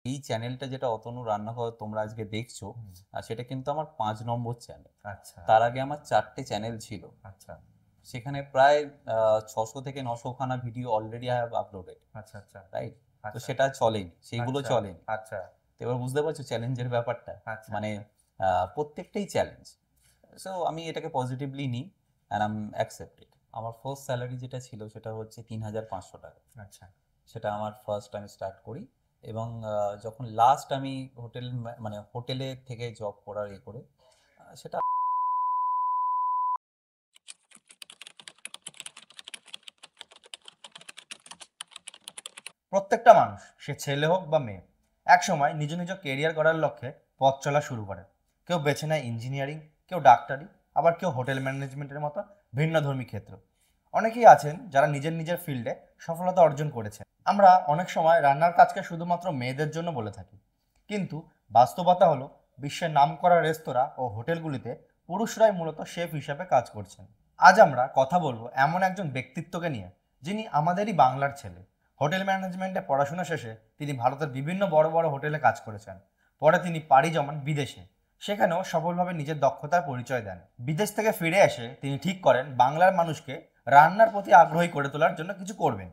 এই চ্যানেলটা যেটা অতনু রান্নাঘর তোমরা আজকে দেখছো, সেটা কিন্তু আমার 5 নম্বর চ্যানেল। আচ্ছা। তার আগে আমার 4টে চ্যানেল ছিল। আচ্ছা। সেখানে প্রায় 600 থেকে 900 খানা video already I have uploaded. আচ্ছা। আচ্ছা। রাইট? তো আচ্ছা। সেটা চলেনি, সেইগুলো আচ্ছা। চলেনি। আচ্ছা। তো এবার বুঝতে পারছো চ্যালেঞ্জের ব্যাপারটা। আচ্ছা। মানে আচ্ছা। প্রত্যেকটাই চ্যালেঞ্জ। সো আমি এটাকে পজিটিভলি নিই অ্যান্ড আম অ্যাকসেপ্টেড। আমার ফার্স্ট স্যালারি যেটা ছিল সেটা হচ্ছে 3,500 টাকা। আচ্ছা। সেটা আমার ফার্স্ট আমি স্টার্ট করি। এবং যখন লাস্ট আমি মানে হোটেলে থেকে জব করার করে সেটা প্রত্যেকটা মানুষ, সে ছেলে হোক বা মেয়ে, একসময় নিজ নিজ কেরিয়ার করার লক্ষ্যে পথ চলা শুরু করে। কেউ বেছে নেয় ইঞ্জিনিয়ারিং, কেউ ডাক্তারি, আবার কেউ হোটেল ম্যানেজমেন্টের মতো ভিন্নধর্মী ক্ষেত্র। অনেকেই আছেন যারা নিজের নিজের ফিল্ডে সফলতা অর্জন করেছে। আমরা অনেক সময় রান্নার কাজকে শুধুমাত্র মেয়েদের জন্য বলে থাকি, কিন্তু বাস্তবতা হলো বিশ্বের নামকরা রেস্তোরাঁ ও হোটেলগুলিতে পুরুষরাই মূলত শেফ হিসাবে কাজ করছেন। আজ আমরা কথা বলবো এমন একজন ব্যক্তিত্বকে নিয়ে, যিনি আমাদেরই বাংলার ছেলে। হোটেল ম্যানেজমেন্টে পড়াশোনা শেষে তিনি ভারতের বিভিন্ন বড় বড় হোটেলে কাজ করেছেন। পরে তিনি পাড়ি জমান বিদেশে, সেখানেও সফলভাবে নিজের দক্ষতার পরিচয় দেন। বিদেশ থেকে ফিরে এসে তিনি ঠিক করেন বাংলার মানুষকে রান্নার প্রতি আগ্রহী করে তোলার জন্য কিছু করবেন।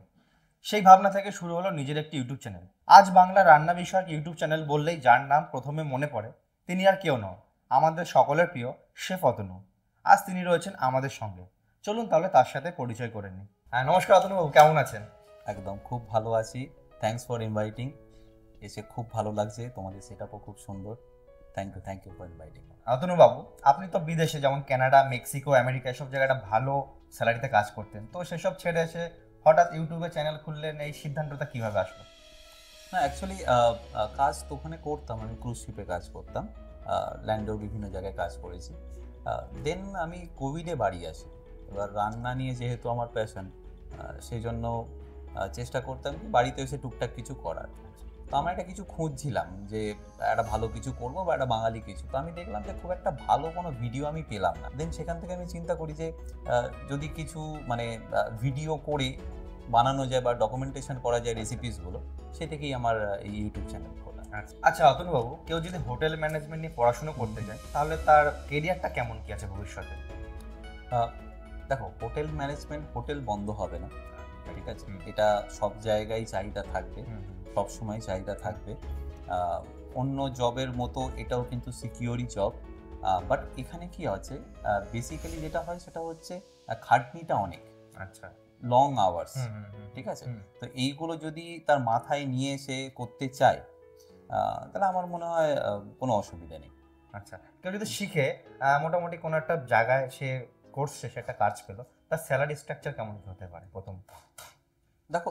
সেই ভাবনা থেকে শুরু হলো নিজের একটি ইউটিউব চ্যানেল। আজ বাংলা রান্না বিষয়ক ইউটিউব চ্যানেল বললেই যার নাম প্রথমে মনে পড়ে, তিনি আর কেউ নন, আমাদের সকলের প্রিয় শেফ অতনু। আজ তিনি রয়েছেন আমাদের সঙ্গে। চলুন তাহলে তার সাথে পরিচয় করে নিই। হ্যাঁ, নমস্কার অতনু বাবু, কেমন আছেন? একদম খুব ভালো আছি। Thanks for inviting. এসে খুব ভালো লাগছে, তোমাদের সেট আপও খুব সুন্দর। Thank you for inviting. Atanu babu, আপনি তো বিদেশে যেমন কানাডা, মেক্সিকো, আমেরিকা এসব জায়গায় একটা ভালো স্যালারিতে কাজ করতেন, তো সেসব ছেড়ে এসে হঠাৎ ইউটিউবে চ্যানেল খুললেন, এই সিদ্ধান্তটা কিভাবে আসলো? না, অ্যাকচুয়ালি কাজ তো ওখানে করতাম, আমি ক্রুজ শিপে কাজ করতাম। ল্যান্ডেও বিভিন্ন জায়গায় কাজ করেছি। দেন আমি কোভিডে বাড়ি আসি। এবার রান্না নিয়ে যেহেতু আমার প্যাশন, সেই জন্য চেষ্টা করতাম কি বাড়িতে এসে টুকটাক কিছু করার। তো আমরা একটা কিছু খুঁজছিলাম যে একটা ভালো কিছু করবো বা একটা বাঙালি কিছু। তো আমি দেখলাম যে খুব একটা ভালো কোনো ভিডিও আমি পেলাম না। দেন সেখান থেকে আমি চিন্তা করি যে যদি কিছু মানে ভিডিও করে বানানো যায় বা ডকুমেন্টেশন করা যায় রেসিপিসগুলো, সে থেকেই আমার এই ইউটিউব চ্যানেল খোলা। আচ্ছা অতনু বাবু, কেউ যদি হোটেল ম্যানেজমেন্ট নিয়ে পড়াশোনা করতে চায়, তাহলে তার কেরিয়ারটা কেমন কি আছে ভবিষ্যতে? আহ, দেখো, হোটেল ম্যানেজমেন্ট হোটেল বন্ধ হবে না, ঠিক আছে? এটা সব জায়গায় চাহিদা থাকবে, সব সময় চাহিদা থাকবে। আহ, অন্য জবের মতো এটাও কিন্তু সিকিউরই জব। বাট এখানে কি আছে, বেসিক্যালি যেটা হয় সেটা হচ্ছে খাটনিটা অনেক। আচ্ছা। লং আওয়ার্স, ঠিক আছে? তো এইগুলো যদি তার মাথায় নিয়ে সে করতে চায়, তাহলে আমার মনে হয় কোনো অসুবিধা নেই। আচ্ছা, কেউ যদি শিখে মোটামুটি কোনো একটা জায়গায় সে কোর্স শেষে একটা কাজ পেলো, তার স্যালারি স্ট্রাকচার কেমন কি হতে পারে প্রথম? দেখো,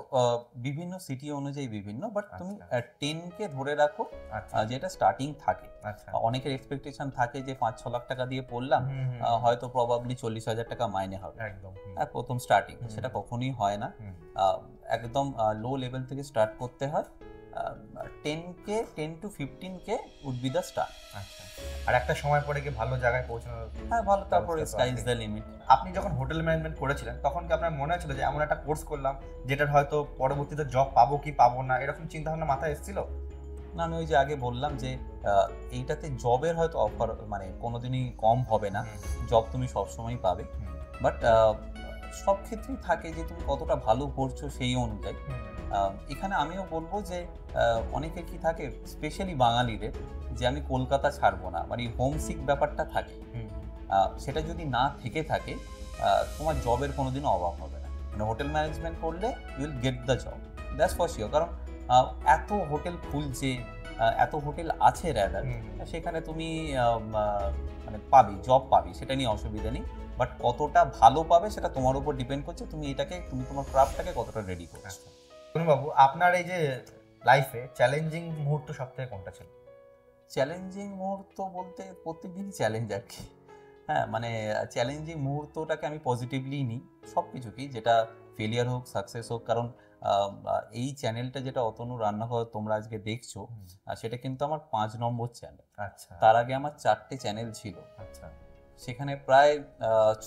বিভিন্ন সিটি অনুযায়ী বিভিন্ন, বাট তুমি আচ্ছা। 10K ধরে রাখো, আচ্ছা। যেটা স্টার্টিং থাকে। আচ্ছা। অনেকের এক্সপেকটেশন থাকে যে 5-6 লাখ টাকা দিয়ে পড়লাম, হয়তো প্রবাবলি 40,000 টাকা মাইনে হবে একদম। প্রথম স্টার্টিং। সেটা কখনোই হয় না। আহ, একদম লো লেভেল থেকে স্টার্ট করতে হয়। 10K, 10 to 15K would be the start. আচ্ছা। আর একটা সময় পরে কি ভালো জায়গায় পৌঁছানোর হ্যাঁ, ভালো। তারপরে ব্যবস্থা তো স্কাই ইজ আছে। The limit. আপনি যখন হোটেল ম্যানেজমেন্ট করেছিলেন, তখন কি আপনার মনে হচ্ছিল যে এমন একটা কোর্স করলাম যেটার হয়তো পরবর্তীতে জব পাবো কি পাবো না, এরকম চিন্তা ভাবনা মাথায় এসেছিল? না, আমি ওই যে আগে বললাম যে এইটাতে জবের হয়তো অফার মানে কোনোদিনই কম হবে না। জব তুমি সবসময় পাবে, বাট সব ক্ষেত্রেই থাকে যে তুমি কতটা ভালো করছো সেই অনুযায়ী। এখানে আমিও বলবো যে অনেকের কি থাকে, স্পেশালি বাঙালিদের, যে আমি কলকাতা ছাড়বো না, মানে হোমসিক ব্যাপারটা থাকে। সেটা যদি না থেকে থাকে, তোমার জবের কোনোদিনও অভাব হবে না। মানে হোটেল ম্যানেজমেন্ট করলে you will get the job, that's for sure. কারণ এত হোটেল খুলছে, এত হোটেল আছে র্যাদার, সেখানে তুমি মানে পাবি, জব পাবি, সেটা নিয়ে অসুবিধা নেই। বাট কতটা ভালো পাবে সেটা তোমার উপর ডিপেন্ড করছে, তুমি তোমার ক্রাফটটাকে কতটা রেডি করছো। বাবু, আপনার এই যে লাইফে চ্যালেঞ্জিং মুহূর্ত সব থেকে কোনটা ছিল? চ্যালেঞ্জিং মুহূর্ত বলতে প্রত্যেকদিনই চ্যালেঞ্জ আর কি। হ্যাঁ, মানে চ্যালেঞ্জিং মুহূর্তটাকে আমি পজিটিভলি নিই, সব কিছুকেই, যেটা ফেলিয়ার হোক সাকসেস হোক। কারণ এই চ্যানেলটা যেটা অতনু রান্নাঘর তোমরা আজকে দেখছো, সেটা কিন্তু আমার 5 নম্বর চ্যানেল। আচ্ছা। তার আগে আমার 4টে চ্যানেল ছিল। আচ্ছা। সেখানে প্রায়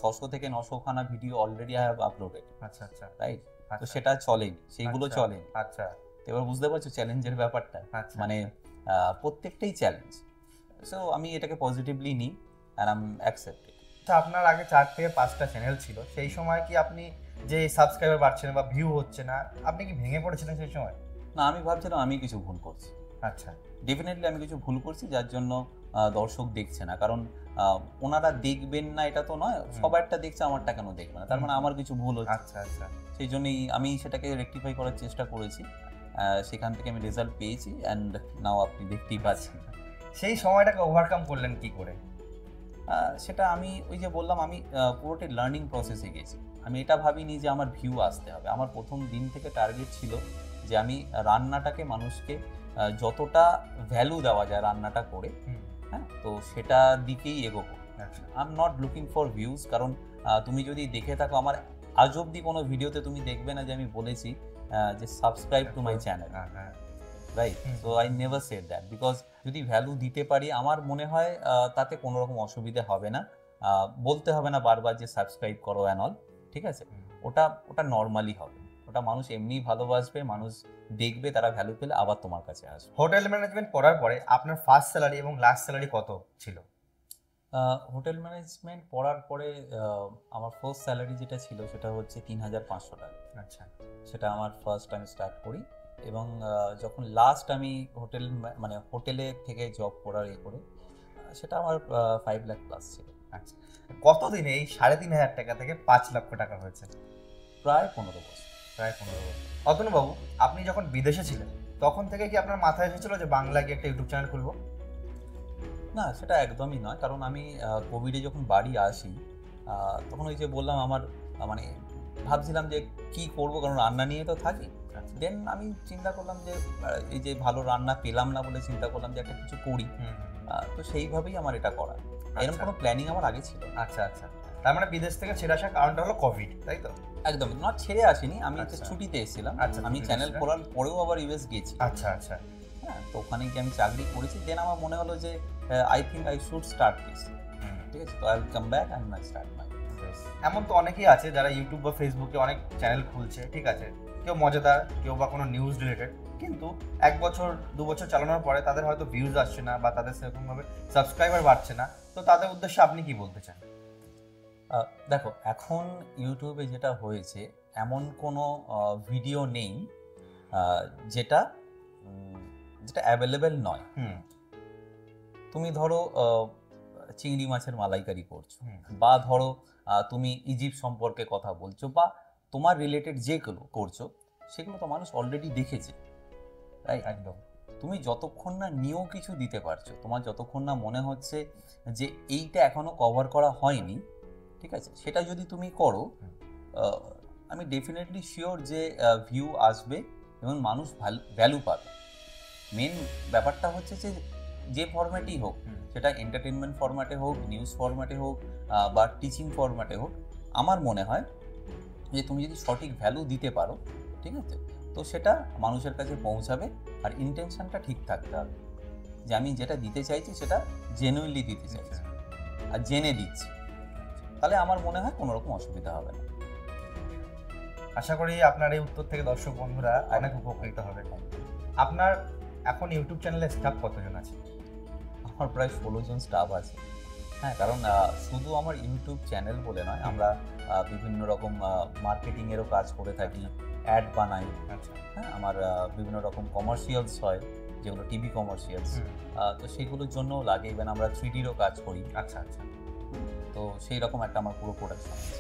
600 থেকে 900 খানা video already I have uploaded. আচ্ছা। আচ্ছা। রাইট? তো সেটা চলেনি, সেইগুলো আচ্ছা। চলেনি। আচ্ছা। এবার বুঝতে পারছো চ্যালেঞ্জের ব্যাপারটা, আচ্ছা, মানে প্রত্যেকটাই চ্যালেঞ্জ। সো আমি এটাকে পজিটিভলি নিই অ্যান্ড আই এম অ্যাকসেপ্টেড। আচ্ছা, আপনার আগে 4 থেকে 5টা চ্যানেল ছিল, সেই সময় কি আপনি যে সাবস্ক্রাইবার বাড়ছে না বা ভিউ হচ্ছে না, আপনি কি ভেঙে পড়েছিলেন সেই সময়? না, আমি ভাবছিলাম আমি কিছু ভুল করছি। আচ্ছা, ডেফিনেটলি আমি কিছু ভুল করছি যার জন্য দর্শক দেখছে না। কারণ ওনারা দেখবেন না এটা তো নয়, সবারটা দেখছে, আমারটা কেন দেখবে না? তার মানে আমার কিছু ভুল হচ্ছে। আচ্ছা আচ্ছা, সেই জন্যই আমি সেটাকে রেকটিফাই করার চেষ্টা করেছি। সেখান থেকে আমি রেজাল্ট পেয়েছি অ্যান্ড নাও আপনি দেখতেই পাচ্ছেন। সেই সময়টাকে ওভারকাম করলেন কি করে? সেটা আমি ওই যে বললাম, আমি পুরোটাই লার্নিং প্রসেসে গেছি। আমি এটা ভাবিনি যে আমার ভিউ আসতে হবে। আমার প্রথম দিন থেকে টার্গেট ছিল যে আমি রান্নাটাকে মানুষকে যতটা ভ্যালু দেওয়া যায় রান্নাটা করে, হ্যাঁ, তো সেটা দিকেই এগোবো। I am not looking for views, কারণ তুমি যদি দেখে থাকো আমার আজ অব্দি কোনো ভিডিওতে তুমি দেখবে না যে আমি বলেছি যে subscribe to my channel, right? So I never said that, because যদি ভ্যালু দিতে পারি আমার মনে হয় তাতে কোনো রকম অসুবিধা হবে না। বলতে হবে না বারবার যে সাবস্ক্রাইব করো অ্যান্ড অল, ঠিক আছে? ওটা নর্মালি হবে, ওটা মানুষ এমনিই ভালোবাসবে, মানুষ দেখবে, তারা ভ্যালু পেলে আবার তোমার কাছে আসবে। হোটেল ম্যানেজমেন্ট পড়ার পরে আপনার ফার্স্ট স্যালারি এবং লাস্ট স্যালারি কত ছিল? হোটেল ম্যানেজমেন্ট পড়ার পরে আমার ফার্স্ট স্যালারি যেটা ছিল সেটা হচ্ছে 3,500 টাকা। আচ্ছা, সেটা আমার ফার্স্ট আমি স্টার্ট করি, এবং যখন লাস্ট আমি মানে হোটেলে থেকে জব করার করে সেটা আমার 5 লাখ প্লাস ছিল। আচ্ছা, কতদিনে এই 3,500 টাকা থেকে 5 লক্ষ টাকা হয়েছে? প্রায় 15 বছর। প্রায় 15 বছর। অতনুবাবু, আপনি যখন বিদেশে ছিলেন তখন থেকে কি আপনার মাথায় এসেছিল যে বাংলা গিয়ে একটা ইউটিউব চ্যানেল খুলবো? না, সেটা একদমই নয়। কারণ আমি কোভিডে যখন বাড়ি আসি তখন ওই যে বললাম আমার মানে ভাবছিলাম যে কি করব, কারণ রান্না নিয়ে তো থাকি। দেন আমি চিন্তা করলাম যে এই যে ভালো রান্না পেলাম না বলে চিন্তা করলাম যে একটা কিছু করি। তো সেইভাবেই আমার এটা করা, এরকম কোনো প্ল্যানিং আমার আগে ছিল। আচ্ছা আচ্ছা, তার মানে বিদেশ থেকে ছেড়ে আসার কারণটা হলো কোভিড, তাই তো? একদম না, ছেড়ে আসিনি, আমি ছুটিতে এসেছিলাম। আমি চ্যানেল খোলার পরেও আবার ইউএস গেছি। আচ্ছা আচ্ছা, হ্যাঁ, তো ওখানে গিয়ে আমি চাকরি করেছি। দেন আমার মনে হলো যে I think I should start this, ঠিক আছে? তো I will come back and I start my. এমন তো অনেকেই আছে যারা ইউটিউব বা ফেসবুকে অনেক চ্যানেল খুলছে, ঠিক আছে, কেউ মজাদার, কেউ বা কোনো নিউজ রিলেটেড, কিন্তু 1 বছর 2 বছর চালানোর পরে তাদের হয়তো ভিউজ আসছে না বা তাদের সেরকমভাবে সাবস্ক্রাইবার বাড়ছে না, তো তাদের উদ্দেশ্যে আপনি কি বলতে চান? দেখো, এখন ইউটিউবে যেটা হয়েছে, এমন কোনো ভিডিও নেই যেটা অ্যাভেলেবেল নয়। তুমি ধরো চিংড়ি মাছের মালাইকারি করছো, বা ধরো তুমি ইজিপ্ট সম্পর্কে কথা বলছো, বা তোমার রিলেটেড যেগুলো করছো সেগুলো তো মানুষ অলরেডি দেখেছে, রাইট? একদম। তুমি যতক্ষণ না নিউ কিছু দিতে পারছো, তোমার যতক্ষণ না মনে হচ্ছে যে এইটা এখনো কভার করা হয়নি, ঠিক আছে, সেটা যদি তুমি করো, আমি ডেফিনেটলি শিওর যে ভিউ আসবে এবং মানুষ ভ্যালু পাবে। মেন ব্যাপারটা হচ্ছে যে ফরম্যাটই হোক, সেটা এন্টারটেনমেন্ট ফরম্যাটে হোক, নিউজ ফরম্যাটে হোক, বা টিচিং ফরম্যাটে হোক, আমার মনে হয় যে তুমি যদি সঠিক ভ্যালু দিতে পারো, ঠিক আছে, তো সেটা মানুষের কাছে পৌঁছাবে। আর ইন্টেনশনটা ঠিক থাকতে হবে যে আমি যেটা দিতে চাইছি সেটা জেনুইনলি দিতে চাইছি আর জেনে দিচ্ছি, তাহলে আমার মনে হয় কোনো রকম অসুবিধা হবে না। আশা করি আপনার এই উত্তর থেকে দর্শক বন্ধুরা অনেক উপকৃত হবে। আপনার এখন ইউটিউব চ্যানেলে স্টাফ কতজন আছে? আমার প্রায় 16 জন স্টাফ আছে। হ্যাঁ, কারণ শুধু আমার ইউটিউব চ্যানেল বলে নয়, আমরা বিভিন্ন রকম মার্কেটিংয়েরও কাজ করে থাকি, অ্যাড বানাই। হ্যাঁ, আমার বিভিন্ন রকম কমার্শিয়ালস হয়, যেগুলো টিভি কমার্শিয়ালস, তো সেগুলোর জন্যও লাগে। ইভেন আমরা 3Dরও কাজ করি। আচ্ছা আচ্ছা, তো সেই রকম একটা আমার পুরো প্রোডাকশন আছে।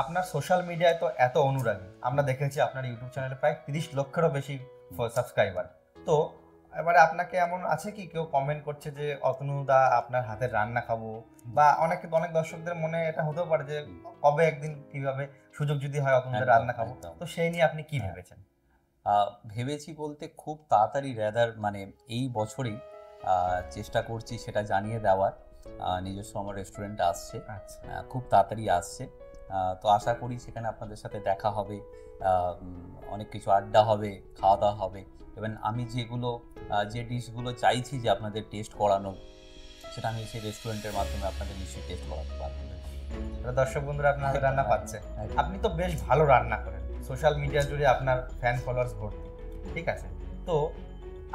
আপনার সোশ্যাল মিডিয়ায় তো এত অনুরাগী, আমরা দেখেছি আপনার ইউটিউব চ্যানেলে প্রায় 30 লক্ষেরও বেশি সাবস্ক্রাইবার। তো এবারে আপনাকে এমন আছে কি কেউ কমেন্ট করছে যে অতনুদা আপনার হাতের রান্না খাবো, বা অনেক দর্শকদের মনে এটা হতেও পারে যে কবে একদিন কিভাবে সুযোগ যদি হয় অতনুদার রান্না খাবো, তো সেই নিয়ে আপনি কি ভেবেছেন? ভেবেছি বলতে খুব তাড়াতাড়ি, রেদার মানে এই বছরেই চেষ্টা করছি সেটা জানিয়ে দেওয়ার। নিজস্ব আমার রেস্টুরেন্ট আসছে, খুব তাড়াতাড়ি আসছে। তো আশা করি সেখানে আপনাদের সাথে দেখা হবে, অনেক কিছু আড্ডা হবে, খাওয়া দাওয়া হবে। এবং আমি যে ডিশগুলো চাইছি যে আপনাদের টেস্ট করানো, সেটা আমি সেই রেস্টুরেন্টের মাধ্যমে আপনাদের নিশ্চয়ই টেস্ট করাতে পারবো। দর্শক বন্ধুরা আপনার হাতে রান্না পাচ্ছে। আপনি তো বেশ ভালো রান্না করেন, সোশ্যাল মিডিয়া জুড়ে আপনার ফ্যান ফলোয়ার্স ভর্তি, ঠিক আছে, তো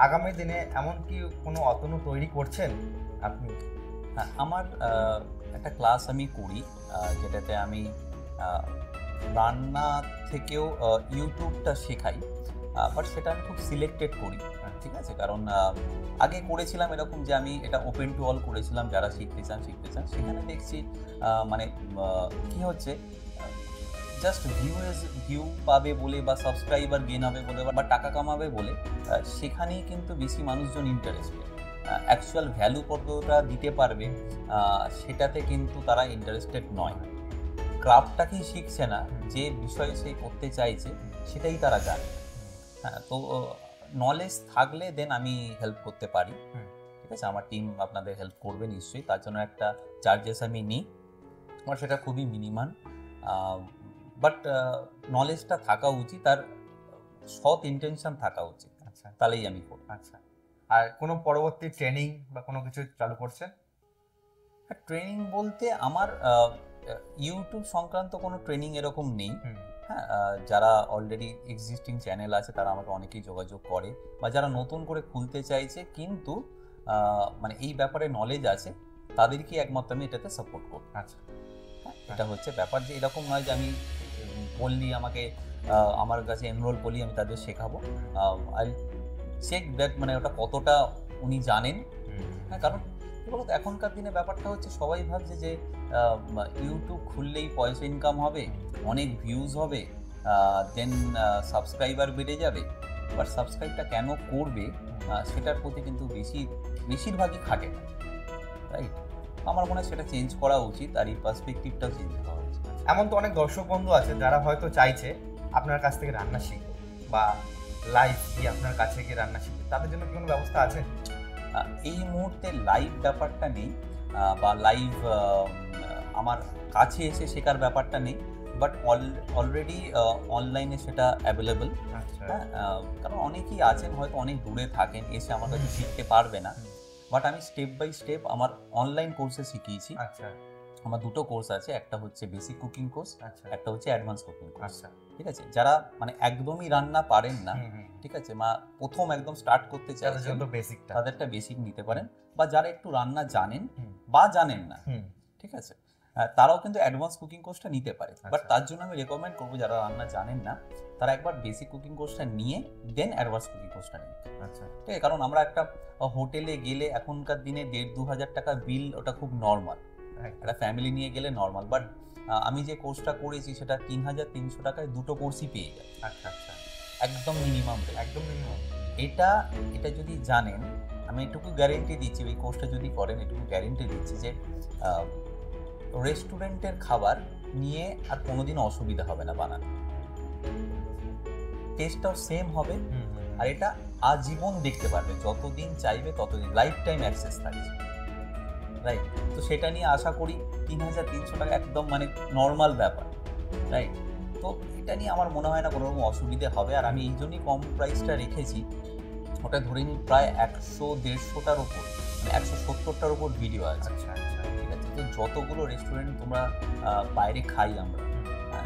আগামী দিনে এমন কি কোনো অতনু তৈরি করছেন আপনি? হ্যাঁ, আমার একটা ক্লাস আমি করি, যেটাতে আমি রান্না থেকেও ইউটিউবটা শেখাই, বাট সেটা আমি খুব সিলেক্টেড করি। ঠিক আছে, কারণ আগে করেছিলাম এরকম যে আমি এটা ওপেন টু অল করেছিলাম, যারা শিখতে চান সেখানে দেখছি মানে কি হচ্ছে, জাস্ট ভিউ পাবে বলে বা সাবস্ক্রাইবার গেন হবে বলে বা টাকা কামাবে বলে সেখানেই কিন্তু বেশি মানুষজন ইন্টারেস্টেড। অ্যাকচুয়াল ভ্যালু কতটা দিতে পারবে সেটাতে কিন্তু তারা ইন্টারেস্টেড নয়। ক্রাফটটাকেই শিখছে না, যে বিষয়ে সে করতে চাইছে সেটাই তারা জানে। হ্যাঁ, তো নলেজ থাকলে দেন আমি হেল্প করতে পারি। ঠিক আছে, আমার টিম আপনাদের হেল্প করবে নিশ্চয়ই, তার জন্য একটা চার্জেস আমি নিই, আমার সেটা খুবই মিনিমাম। বাট নলেজটা থাকা উচিত, আর সৎ ইন্টেনশন থাকা উচিত। আচ্ছা, তাহলেই আমি করব। আচ্ছা, আর কোনো পরবর্তী ট্রেনিং বা কোনো কিছু চালু করছেন? ট্রেনিং বলতে আমার ইউটিউব সংক্রান্ত কোনো ট্রেনিং এরকম নেই। হ্যাঁ, যারা অলরেডি এক্সিস্টিং চ্যানেল আছে তারা আমাকে অনেকেই যোগাযোগ করে, বা যারা নতুন করে খুলতে চাইছে কিন্তু মানে এই ব্যাপারে নলেজ আছে, তাদেরকে একমাত্র আমি এটাতে সাপোর্ট করব। আচ্ছা, হ্যাঁ, এটা হচ্ছে ব্যাপার, যে এরকম নয় যে আমি বললি আমাকে আমার কাছে এনরোল করলি আমি তাদের শেখাবো। আই চেক দ্যাট মানে ওটা কতটা উনি জানেন। হ্যাঁ, কারণ কি বলতো, এখনকার দিনে ব্যাপারটা হচ্ছে সবাই ভাবছে যে ইউটিউব খুললেই পয়সা ইনকাম হবে, অনেক ভিউজ হবে, দেন সাবস্ক্রাইবার বেড়ে যাবে। বাট সাবস্ক্রাইবটা কেন করবে সেটার প্রতি কিন্তু বেশিরভাগই খাটে না, রাইট? আমার মনে হয় সেটা চেঞ্জ করা উচিত, আর এই পার্সপেক্টিভটাও চেঞ্জ করা উচিত। এমন তো অনেক দর্শক বন্ধু আছে যারা হয়তো চাইছে আপনার কাছ থেকে রান্না শিখবে বা লাইভ গিয়ে আপনার কাছে গিয়ে রান্না শিখবে, তাদের জন্য কি কোনো ব্যবস্থা আছে? এই মুহূর্তে লাইভ ব্যাপারটা নেই, বা লাইভ আমার কাছে এসে শেখার ব্যাপারটা নেই, বাট অলরেডি অনলাইনে সেটা অ্যাভেলেবল। হ্যাঁ, কারণ অনেকেই আছেন হয়তো অনেক দূরে থাকেন, এসে আমার কাছে শিখতে পারবে না, বাট আমি স্টেপ বাই স্টেপ আমার অনলাইন কোর্সে শিখিয়েছি। আচ্ছা, আমার দুটো কোর্স আছে, একটা হচ্ছে বেসিক কুকিং কোর্স, আচ্ছা, একটা হচ্ছে অ্যাডভান্স কুকিং কোর্স। আচ্ছা, ঠিক আছে, যারা মানে একদমই রান্না পারেন না, ঠিক আছে, প্রথম একদম স্টার্ট করতে চাইছেন, তাদেরটা বেসিক নিতে পারেন, বা যারা একটু রান্না জানেন বা জানেন না, ঠিক আছে, তারাও কিন্তু অ্যাডভান্স কুকিং কোর্সটা নিতে পারে। বাট তার জন্য আমি রেকমেন্ড করবো যারা রান্না জানেন না তারা একবার বেসিক কুকিং কোর্সটা নিয়ে দেন অ্যাডভান্স কুকিং কোর্সটা নিন। আচ্ছা, ঠিক আছে, কারণ আমরা একটা হোটেলে গেলে এখনকার দিনে 1,500-2,000 টাকা বিল, ওটা খুব নর্মাল, একটা ফ্যামিলি নিয়ে গেলে নর্মাল। বাট আমি যে কোর্সটা করেছি সেটা 3,300 টাকায় দুটো কোর্সই পেয়ে যায়। আচ্ছা, আচ্ছা, একদম মিনিমাম, একদম মিনিমাম। এটা যদি জানেন, আমি এটুকু গ্যারেন্টি দিচ্ছি, এই কোর্সটা যদি করেন এটুকু গ্যারেন্টি দিচ্ছি যে রেস্টুরেন্টের খাবার নিয়ে আর কোনোদিন অসুবিধা হবে না বানানো, টেস্টটাও সেম হবে, আর এটা আজীবন দেখতে পারবে, যতদিন চাইবে ততদিন, লাইফ টাইম অ্যাক্সেস থাকছে, রাইট? তো সেটা নিয়ে আশা করি 3,300 টাকা একদম মানে নর্মাল ব্যাপার, রাইট? তো এটা নিয়ে আমার মনে হয় না কোনো রকম অসুবিধে হবে। আর আমি এই জন্যই কম প্রাইসটা রেখেছি, ওটা ধরে নিই প্রায় 100-150টার ওপর, মানে 170টার ওপর ভিডিও আছে। আচ্ছা, আচ্ছা, ঠিক আছে, তো যতগুলো রেস্টুরেন্ট তোমরা বাইরে খাই আমরা,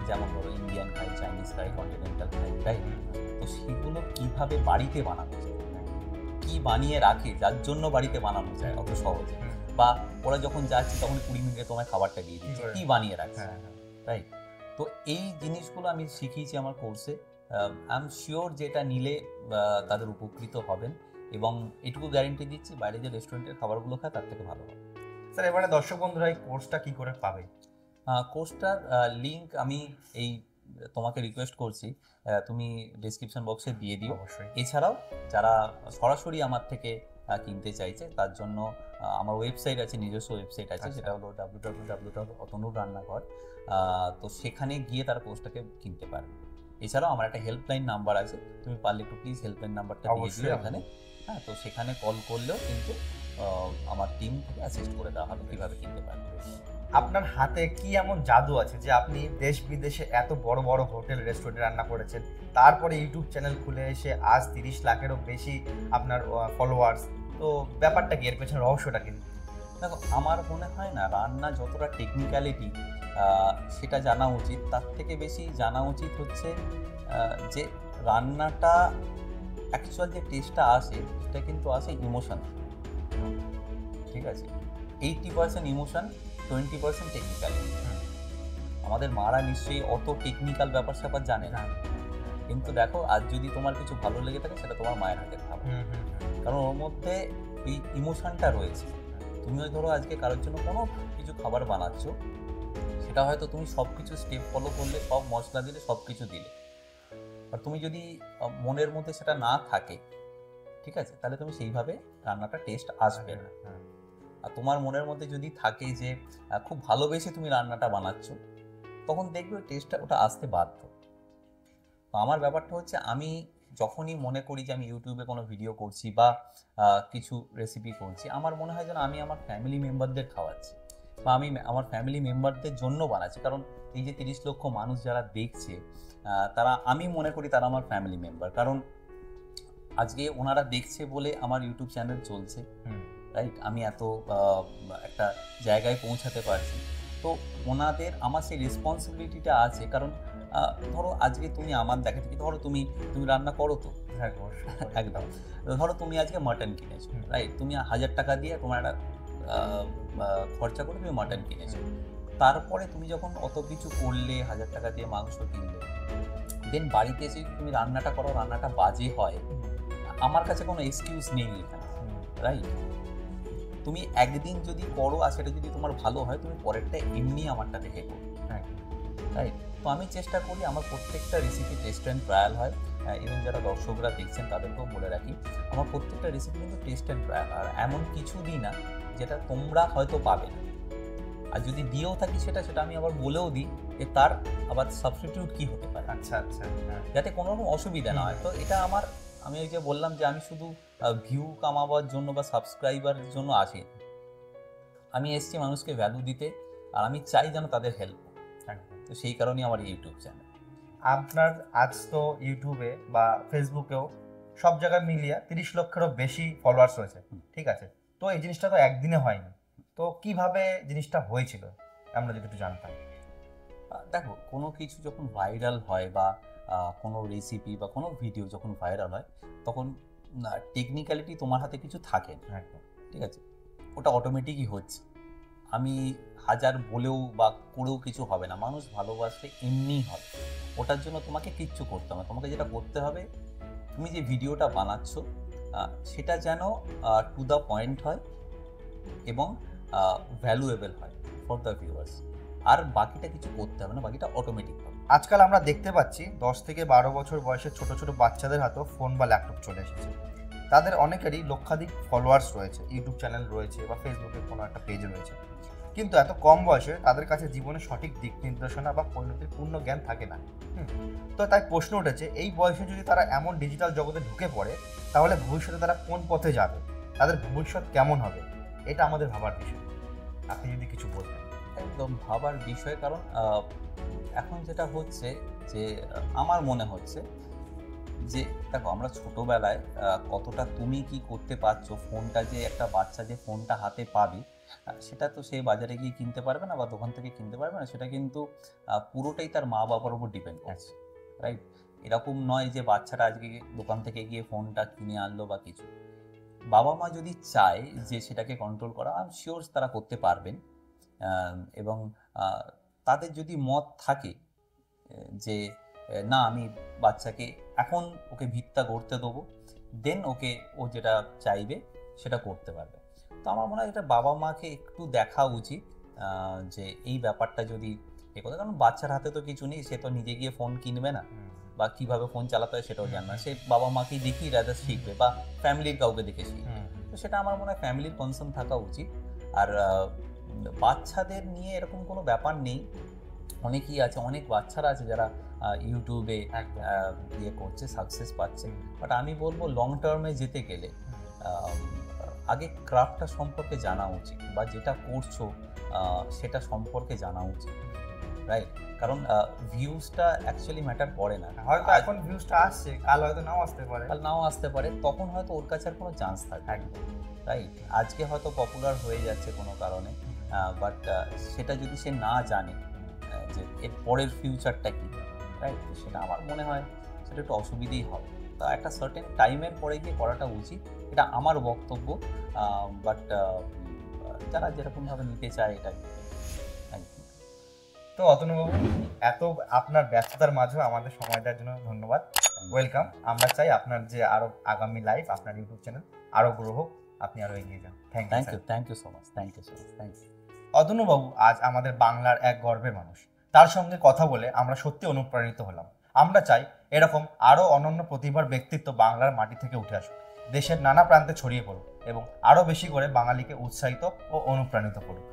যেমন ধরো ইন্ডিয়ান খাই, চাইনিজ খাই, কন্টিনেন্টাল খাই, রাইট? তো সেগুলো কিভাবে বাড়িতে বানানো যায়, কি বানিয়ে রাখে যার জন্য বাড়িতে বানানো যায় অত সহজে, বা ওরা যখন যাচ্ছে তখন 20 মিনিটে তোমায় খাবারটা দিয়ে দিচ্ছে, কি বানিয়ে রাখছে, রাইট? তো এই জিনিসগুলো আমি শিখিয়েছি আমার কোর্সে। আই এম শিওর যে এটা নিলে তাদের উপকৃত হবেন, এবং এটুকু গ্যারেন্টি দিচ্ছি বাইরে যে রেস্টুরেন্টের খাবারগুলো খায় তার থেকে ভালো হবে। স্যার, এবারে দর্শক বন্ধুরা এই কোর্সটা কি করে পাবে? কোর্সটার লিঙ্ক আমি এই তোমাকে রিকোয়েস্ট করছি তুমি ডেসক্রিপশন বক্সে দিয়ে দিও। অবশ্যই। এছাড়াও যারা সরাসরি আমার থেকে কিনতে চাইছে তার জন্য আমার ওয়েবসাইট আছে, নিজস্ব ওয়েবসাইট আছে, সেটা হলো www.otanur-rannaghar। তো সেখানে গিয়ে তারা কোর্সটাকে কিনতে পারবে। এছাড়াও আমার একটা হেল্পলাইন নাম্বার আছে, তুমি পারলে একটু প্লিজ হেল্পলাইন নাম্বারটা দিয়ে দিও এখানে। হ্যাঁ, তো সেখানে কল করলেও কিন্তু আমার টিম থেকে অ্যাসিস্ট করে দেওয়া হবে কীভাবে কিনতে পারবে। আপনার হাতে কি এমন জাদু আছে যে আপনি দেশ বিদেশে এত বড় বড় হোটেল রেস্টুরেন্টে রান্না করেছেন, তারপরে ইউটিউব চ্যানেল খুলে এসে আজ 30 লাখেরও বেশি আপনার ফলোয়ার্স? তো ব্যাপারটা কি, এর পেছনে রহস্যটা কি? দেখো, আমার মনে হয় না রান্না যতটা টেকনিক্যালিটি সেটা জানা উচিত, তার থেকে বেশি জানা উচিত হচ্ছে যে রান্নাটা অ্যাকচুয়াল যে টেস্টটা আসে সেটা কিন্তু আসে ইমোশন, ঠিক আছে? 80% ইমোশন, 20% টেকনিক্যাল। আমাদের মারা নিশ্চয়ই অত টেকনিক্যাল ব্যাপার স্যাপার জানে না, কিন্তু দেখো আজ যদি তোমার কিছু ভালো লেগে থাকে সেটা তোমার মায়ের হাতের খাবার, কারণ ওর মধ্যে এই ইমোশনটা রয়েছে। তুমিও ধরো আজকে কারোর জন্য কোনো কিছু খাবার বানাচ্ছ, সেটা হয়তো তুমি সব কিছু স্টেপ ফলো করলে, সব মশলা দিলে, সব কিছু দিলে, আর তুমি যদি মনের মধ্যে সেটা না থাকে, ঠিক আছে, তাহলে তুমি সেইভাবে রান্নাটা টেস্ট আসবে না। আর তোমার মনের মধ্যে যদি থাকে যে খুব ভালোবেসে তুমি রান্নাটা বানাচ্ছ, তখন দেখবে ওই টেস্টটা ওটা আসতে বাধ্য। তো আমার ব্যাপারটা হচ্ছে, আমি যখনই মনে করি যে আমি ইউটিউবে কোনো ভিডিও করছি বা কিছু রেসিপি করছি, আমার মনে হয় যেন আমি আমার ফ্যামিলি মেম্বারদের খাওয়াচ্ছি বা আমি আমার ফ্যামিলি মেম্বারদের জন্য বানাচ্ছি। কারণ এই যে 30 লক্ষ মানুষ যারা দেখছে, তারা, আমি মনে করি তারা আমার ফ্যামিলি মেম্বার। কারণ আজকে ওনারা দেখছে বলে আমার ইউটিউব চ্যানেল চলছে, রাইট? আমি এত একটা জায়গায় পৌঁছাতে পারছি। তো ওনাদের আমার সেই রেসপন্সিবিলিটিটা আছে। কারণ ধরো আজকে তুমি আমার দেখা থেকে, ধরো তুমি রান্না করো তো, একদম, ধরো তুমি আজকে মাটন কিনেছো, রাইট? তুমি 1000 টাকা দিয়ে তোমার একটা খরচা করে তুমি মাটন কিনেছো। তারপরে তুমি যখন অত কিছু করলে, 1000 টাকা দিয়ে মাংস কিনলে, দেন বাড়িতে এসে তুমি রান্নাটা করো, রান্নাটা বাজে হয়, আমার কাছে কোনো এক্সকিউজ নেই এখানে, রাইট? তুমি একদিন যদি করো আর সেটা যদি তোমার ভালো হয়, তুমি পরেরটা এমনি আমারটা দেখে করো, রাইট? তো আমি চেষ্টা করি আমার প্রত্যেকটা রেসিপি টেস্ট অ্যান্ড ট্রায়াল হয়। এবং যারা দর্শকরা দেখছেন তাদেরকেও বলে রাখি, আমার প্রত্যেকটা রেসিপি কিন্তু টেস্ট অ্যান্ড ট্রায়াল, আর এমন কিছু দিই না যেটা তোমরা হয়তো পাবে না। আর যদি দিয়েও থাকি সেটা আমি আবার বলেও দিই যে তার আবার সাবস্টিটিউট কি হতে পারে, যাতে কোনো রকম অসুবিধা না হয়। তো এটা আমার, আমি ওই যে বললাম যে আমি শুধু ভিউ কামাবার জন্য বা সাবস্ক্রাইবারের জন্য আসি, আমি এসেছি মানুষকে ভ্যালু দিতে, আর আমি চাই যেন তাদের হেল্প। তো সেই কারণেই আমার ইউটিউব চ্যানেল। আপনার আজ তো ইউটিউবে বা ফেসবুকেও সব জায়গায় মিলিয়ে 30 লক্ষেরও বেশি ফলোয়ার্স রয়েছে, ঠিক আছে? তো এই জিনিসটা তো একদিনে হয়নি, তো কিভাবে জিনিসটা হয়েছিল আমরা যদি একটু জানতাম। দেখো, কোনো কিছু যখন ভাইরাল হয় বা কোনো রেসিপি বা কোনো ভিডিও যখন ভাইরাল হয়, তখন টেকনিক্যালিটি তোমার হাতে কিছু থাকে না, ঠিক আছে? ওটা অটোমেটিকই হচ্ছে। আমি হাজার বলেও বা করেও কিছু হবে না, মানুষ ভালোবাসলে এমনিই হবে। ওটার জন্য তোমাকে কিচ্ছু করতে হবে না। তোমাকে যেটা করতে হবে, তুমি যে ভিডিওটা বানাচ্ছ সেটা যেন টু দ্য পয়েন্ট হয় এবং ভ্যালুয়েবল হয় ফর দ্য ভিউয়ার্স। আর বাকিটা কিছু করতে হবে না, বাকিটা অটোমেটিক হবে। আজকাল আমরা দেখতে পাচ্ছি 10 থেকে 12 বছর বয়সের ছোট ছোট বাচ্চাদের হাতেও ফোন বা ল্যাপটপ চলে এসেছে। তাদের অনেকেরই লক্ষাধিক ফলোয়ার্স রয়েছে, ইউটিউব চ্যানেল রয়েছে বা ফেসবুকে কোনো একটা পেজ রয়েছে, কিন্তু এত কম বয়সে তাদের কাছে জীবনের সঠিক দিক নির্দেশনা বা পরিণতির পূর্ণ জ্ঞান থাকে না। তো তাই প্রশ্ন উঠেছে, এই বয়সে যদি তারা এমন ডিজিটাল জগতে ঢুকে পড়ে, তাহলে ভবিষ্যতে তারা কোন পথে যাবে, তাদের ভবিষ্যৎ কেমন হবে? এটা আমাদের ভাবার বিষয়। আপনি যদি কিছু বলতেন। একদম ভাবার বিষয়। কারণ এখন যেটা হচ্ছে যে আমার মনে হচ্ছে যে, দেখো, আমরা ছোটবেলায় কতটা তুমি কি করতে পারছো, ফোনটা যে একটা বাচ্চা যে ফোনটা হাতে পাবে, সেটা তো সে বাজারে গিয়ে কিনতে পারবে না বা দোকান থেকে কিনতে পারবে না, সেটা কিন্তু পুরোটাই তার মা বাবার উপর ডিপেন্ড করছে, রাইট? এরকম নয় যে বাচ্চাটা আজকে দোকান থেকে গিয়ে ফোনটা কিনে আনলো বা কিছু। বাবা মা যদি চায় যে সেটাকে কন্ট্রোল করা, আমি শিওর তারা করতে পারবেন। এবং তাদের যদি মত থাকে যে না, আমি বাচ্চাকে এখন ওকে ভিতটা গড়তে দেবো, দেন ওকে ও যেটা চাইবে সেটা করতে পারবে। তো আমার মনে হয় এটা বাবা মাকে একটু দেখা উচিত যে এই ব্যাপারটা যদি এ কথা। কারণ বাচ্চার হাতে তো কিছু নেই, সে তো নিজে গিয়ে ফোন কিনবে না বা কিভাবে ফোন চালাতে হয় সেটাও জানবে না, সে বাবা মাকেই দেখেই রাদার শিখবে বা ফ্যামিলির কাউকে দেখে শিখবে। তো সেটা আমার মনে হয় ফ্যামিলির কনসার্ন থাকা উচিত। আর বাচ্চাদের নিয়ে এরকম কোনো ব্যাপার নেই। অনেকেই আছে, অনেক বাচ্চারা আছে যারা ইউটিউবে ইয়ে করছে, সাকসেস পাচ্ছে। বাট আমি বলবো লং টার্মে যেতে গেলে আগে ক্রাফটটা সম্পর্কে জানা উচিত বা যেটা করছো সেটা সম্পর্কে জানা উচিত, রাইট? কারণ ভিউজটা অ্যাকচুয়ালি ম্যাটার করে না। হয়তো এখন ভিউজটা আসছে, কাল হয়তো নাও আসতে পারে, তখন হয়তো ওর কাছে আর কোনো চান্স থাকবে, রাইট? আজকে হয়তো পপুলার হয়ে যাচ্ছে কোনো কারণে, বাট সেটা যদি সে না জানে যে এর পরের ফিউচারটা কী, রাইট, সেটা আমার মনে হয় সেটা একটু অসুবিধেই হবে। তা একটা সার্টেন টাইমের পরে গিয়ে করাটা উচিত, এটা আমার বক্তব্য। বাট যারা যেরকমভাবে নিতে চায় এটা একদম। তো অতনুবাবু, এত আপনার ব্যস্ততার মাঝেও আমাদের সময় দেওয়ার জন্য ধন্যবাদ, ওয়েলকাম। আমরা চাই আপনার যে আরো আগামী লাইফ, আপনার ইউটিউব চ্যানেল আরো গ্রো হোক, আপনি আরো এগিয়ে যান। Thank you so much, thank you. অতনুবাবু আজ আমাদের বাংলার এক গর্বের মানুষ, তার সঙ্গে কথা বলে আমরা সত্যি অনুপ্রাণিত হলাম। আমরা চাই এরকম আরো অনন্য প্রতিভার ব্যক্তিত্ব বাংলার মাটি থেকে উঠে আসুক, দেশের নানা প্রান্তে ছড়িয়ে পড়ুক এবং আরো বেশি করে বাঙালিকে উৎসাহিত ও অনুপ্রাণিত করুক।